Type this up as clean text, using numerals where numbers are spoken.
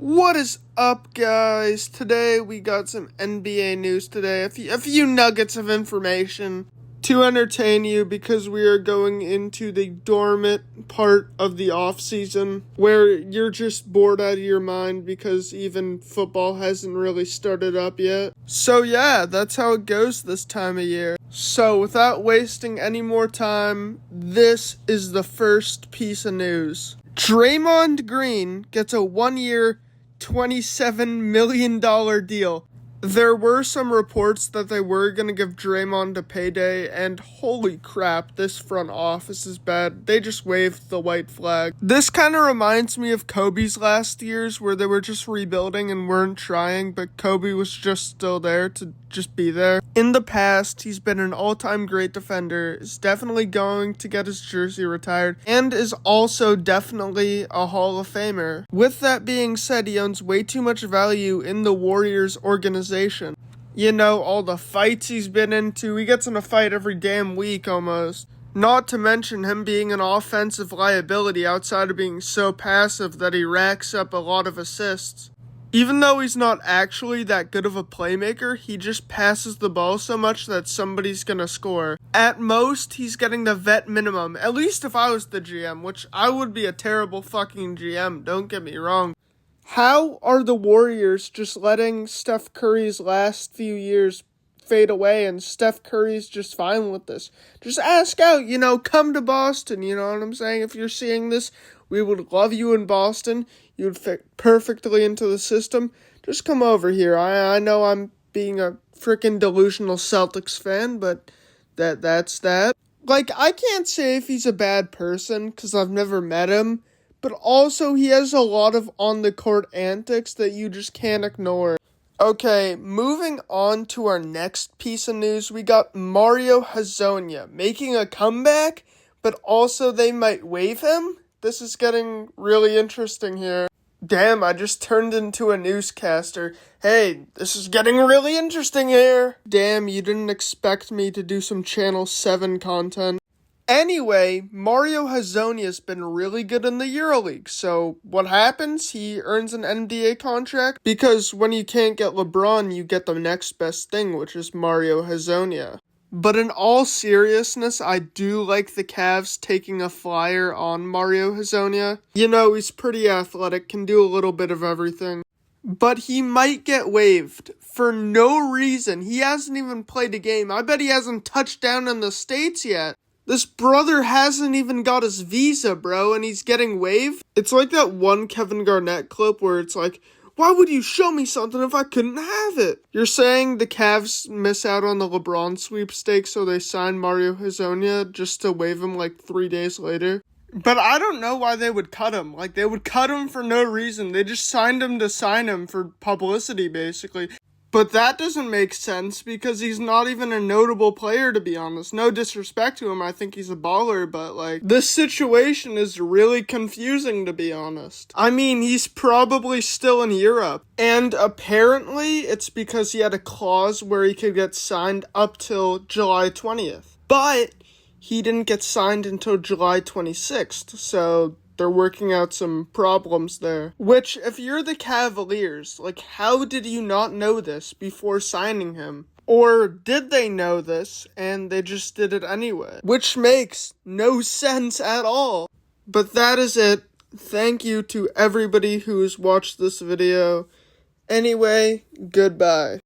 What is up, guys? Today we got some NBA news today, a few nuggets of information to entertain you because we are going into the dormant part of the off season where you're just bored out of your mind because even football hasn't really started up yet. So yeah, that's how it goes this time of year. So without wasting any more time, this is the first piece of news. Draymond Green gets a 1-year, $27 million deal. There were some reports that they were going to give Draymond a payday, and holy crap, this front office is bad. They just waved the white flag. This kind of reminds me of Kobe's last years, where they were just rebuilding and weren't trying, but Kobe was just still there to just be there. In the past, he's been an all-time great defender, is definitely going to get his jersey retired, and is also definitely a Hall of Famer. With that being said, he owns way too much value in the Warriors organization. You know, all the fights he's been into, he gets in a fight every damn week almost. Not to mention him being an offensive liability outside of being so passive that he racks up a lot of assists. Even though he's not actually that good of a playmaker, he just passes the ball so much that somebody's gonna score. At most, he's getting the vet minimum, at least if I was the GM, which I would be a terrible fucking GM, don't get me wrong. How are the Warriors just letting Steph Curry's last few years fade away and Steph Curry's just fine with this? Just ask out, come to Boston, you know what I'm saying? If you're seeing this, we would love you in Boston. You would fit perfectly into the system. Just come over here. I know I'm being a freaking delusional Celtics fan, but that's that. Like, I can't say if he's a bad person because I've never met him, but also he has a lot of on-the-court antics that you just can't ignore. Okay, moving on to our next piece of news, we got Mario Hezonja making a comeback, but also they might waive him? This is getting really interesting here. Damn, I just turned into a newscaster. Hey, this is getting really interesting here. Damn, you didn't expect me to do some Channel 7 content. Anyway, Mario Hezonja's been really good in the EuroLeague, so what happens? He earns an NBA contract, because when you can't get LeBron, you get the next best thing, which is Mario Hezonja. But in all seriousness, I do like the Cavs taking a flyer on Mario Hezonja. You know, he's pretty athletic, can do a little bit of everything. But he might get waived for no reason. He hasn't even played a game. I bet he hasn't touched down in the States yet. This brother hasn't even got his visa, bro, and he's getting waived. It's like that one Kevin Garnett clip where it's like, why would you show me something if I couldn't have it? You're saying the Cavs miss out on the LeBron sweepstakes, so they sign Mario Hezonja just to waive him like 3 days later? But I don't know why they would cut him. Like, they would cut him for no reason. They just signed him to sign him for publicity, basically. But that doesn't make sense because he's not even a notable player, to be honest. No disrespect to him, I think he's a baller, but like, this situation is really confusing, to be honest. I mean, he's probably still in Europe, and apparently it's because he had a clause where he could get signed up till July 20th. But he didn't get signed until July 26th, so they're working out some problems there. Which, if you're the Cavaliers, like, how did you not know this before signing him? Or did they know this, and they just did it anyway? Which makes no sense at all. But that is it. Thank you to everybody who's watched this video. Anyway, goodbye.